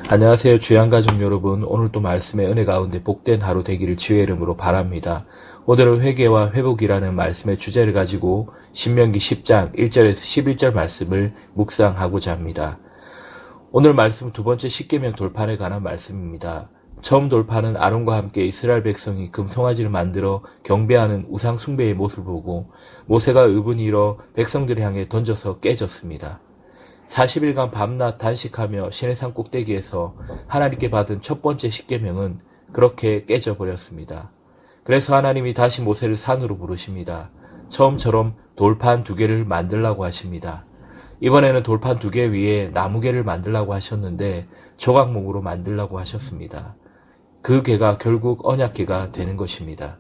안녕하세요. 주양가족 여러분. 오늘도 말씀의 은혜 가운데 복된 하루 되기를 주의 이름으로 바랍니다. 오늘은 회개와 회복이라는 말씀의 주제를 가지고 신명기 10장 1절에서 11절 말씀을 묵상하고자 합니다. 오늘 말씀은 두 번째 십계명 돌판에 관한 말씀입니다. 처음 돌판은 아론과 함께 이스라엘 백성이 금송아지를 만들어 경배하는 우상 숭배의 모습을 보고 모세가 의분이 일어 백성들을 향해 던져서 깨졌습니다. 40일간 밤낮 단식하며 시내산 꼭대기에서 하나님께 받은 첫 번째 십계명은 그렇게 깨져버렸습니다. 그래서 하나님이 다시 모세를 산으로 부르십니다. 처음처럼 돌판 2개를 만들라고 하십니다. 이번에는 돌판 2개 위에 나무개를 만들라고 하셨는데 조각목으로 만들라고 하셨습니다. 그 개가 결국 언약궤가 되는 것입니다.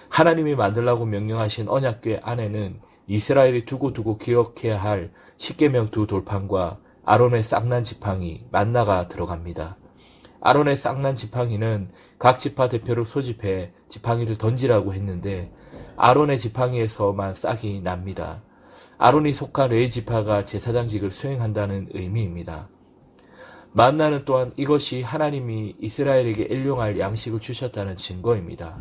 하나님이 만들라고 명령하신 언약궤 안에는 이스라엘이 두고두고 기억해야 할 십계명 2 돌판과 아론의 쌍난 지팡이 만나가 들어갑니다. 아론의 쌍난 지팡이는 각 지파 대표를 소집해 지팡이를 던지라고 했는데 아론의 지팡이에서만 싹이 납니다. 아론이 속한 레위 지파가 제사장직을 수행한다는 의미입니다. 만나는 또한 이것이 하나님이 이스라엘에게 일용할 양식을 주셨다는 증거입니다.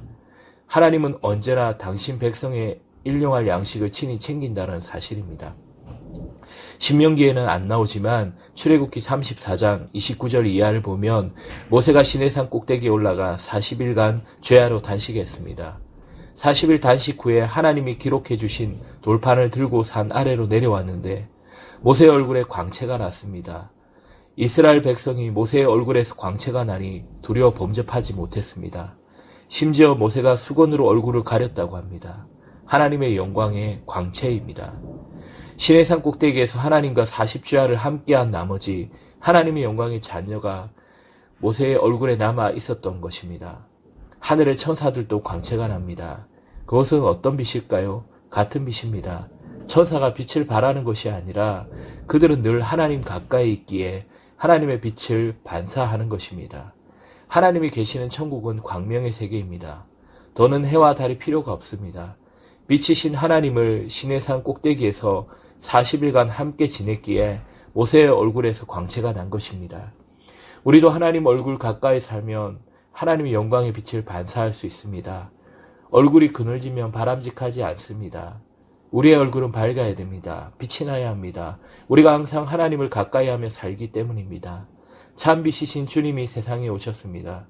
하나님은 언제나 당신 백성의 일용할 양식을 친히 챙긴다는 사실입니다. 신명기에는 안 나오지만 출애굽기 34장 29절 이하를 보면 모세가 시내산 꼭대기에 올라가 40일간 죄하로 단식했습니다. 40일 단식 후에 하나님이 기록해 주신 돌판을 들고 산 아래로 내려왔는데 모세의 얼굴에 광채가 났습니다. 이스라엘 백성이 모세의 얼굴에서 광채가 나니 두려워 범접하지 못했습니다. 심지어 모세가 수건으로 얼굴을 가렸다고 합니다. 하나님의 영광의 광채입니다. 시내산 꼭대기에서 하나님과 40주야를 함께한 나머지 하나님의 영광의 잔여가 모세의 얼굴에 남아 있었던 것입니다. 하늘의 천사들도 광채가 납니다. 그것은 어떤 빛일까요? 같은 빛입니다. 천사가 빛을 발하는 것이 아니라 그들은 늘 하나님 가까이 있기에 하나님의 빛을 반사하는 것입니다. 하나님이 계시는 천국은 광명의 세계입니다. 더는 해와 달이 필요가 없습니다. 빛이신 하나님을 시내산 꼭대기에서 40일간 함께 지냈기에 모세의 얼굴에서 광채가 난 것입니다. 우리도 하나님 얼굴 가까이 살면 하나님의 영광의 빛을 반사할 수 있습니다. 얼굴이 그늘지면 바람직하지 않습니다. 우리의 얼굴은 밝아야 됩니다. 빛이 나야 합니다. 우리가 항상 하나님을 가까이 하며 살기 때문입니다. 참 빛이신 주님이 세상에 오셨습니다.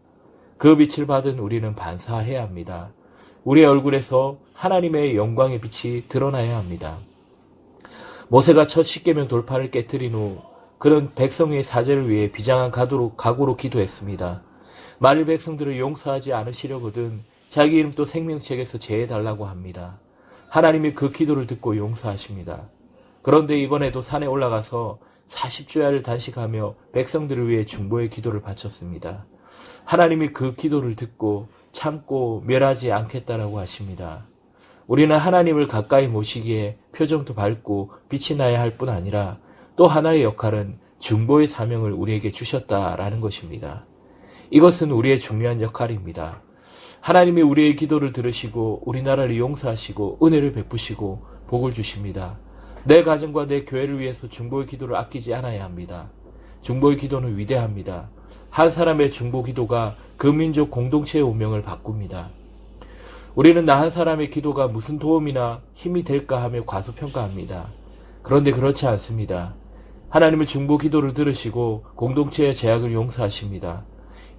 그 빛을 받은 우리는 반사해야 합니다. 우리의 얼굴에서 하나님의 영광의 빛이 드러나야 합니다. 모세가 첫 십계명 돌판을 깨뜨린 후 그는 백성의 사죄를 위해 비장한 각오로 기도했습니다. 만일 백성들을 용서하지 않으시려거든 자기 이름도 생명책에서 제해달라고 합니다. 하나님이 그 기도를 듣고 용서하십니다. 그런데 이번에도 산에 올라가서 40주야를 단식하며 백성들을 위해 중보의 기도를 바쳤습니다. 하나님이 그 기도를 듣고 참고 멸하지 않겠다라고 하십니다. 우리는 하나님을 가까이 모시기에 표정도 밝고 빛이 나야 할 뿐 아니라 또 하나의 역할은 중보의 사명을 우리에게 주셨다라는 것입니다. 이것은 우리의 중요한 역할입니다. 하나님이 우리의 기도를 들으시고 우리나라를 용서하시고 은혜를 베푸시고 복을 주십니다. 내 가정과 내 교회를 위해서 중보의 기도를 아끼지 않아야 합니다. 중보의 기도는 위대합니다. 한 사람의 중보 기도가 그 민족 공동체의 운명을 바꿉니다. 우리는 나 한 사람의 기도가 무슨 도움이나 힘이 될까 하며 과소평가합니다. 그런데 그렇지 않습니다. 하나님은 중보 기도를 들으시고 공동체의 죄악을 용서하십니다.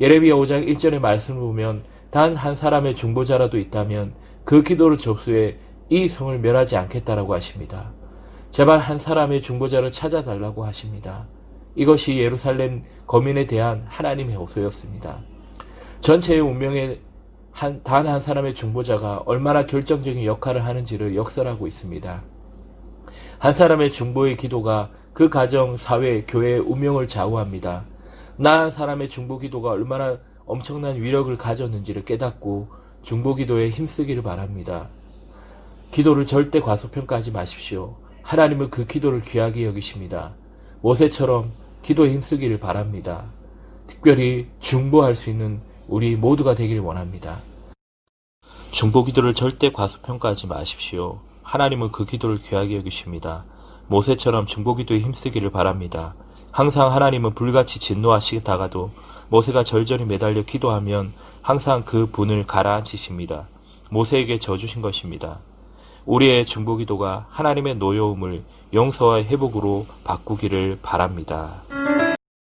예레미야 5장 1절의 말씀을 보면 단 한 사람의 중보자라도 있다면 그 기도를 접수해 이 성을 멸하지 않겠다라고 하십니다. 제발 한 사람의 중보자를 찾아달라고 하십니다. 이것이 예루살렘 거민에 대한 하나님의 호소였습니다. 전체의 운명에 단 한 사람의 중보자가 얼마나 결정적인 역할을 하는지를 역설하고 있습니다. 한 사람의 중보의 기도가 그 가정, 사회, 교회의 운명을 좌우합니다. 나 한 사람의 중보 기도가 얼마나 엄청난 위력을 가졌는지를 깨닫고 중보 기도에 힘쓰기를 바랍니다. 기도를 절대 과소평가하지 마십시오. 하나님은 그 기도를 귀하게 여기십니다. 모세처럼 기도에 힘쓰기를 바랍니다. 특별히 중보할 수 있는 우리 모두가 되기를 원합니다. 중보 기도를 절대 과소평가하지 마십시오. 하나님은 그 기도를 귀하게 여기십니다. 모세처럼 중보 기도에 힘쓰기를 바랍니다. 항상 하나님은 불같이 진노하시다가도 모세가 절절히 매달려 기도하면 항상 그 분을 가라앉히십니다. 모세에게 져주신 것입니다. 우리의 중보기도가 하나님의 노여움을 용서와 회복으로 바꾸기를 바랍니다.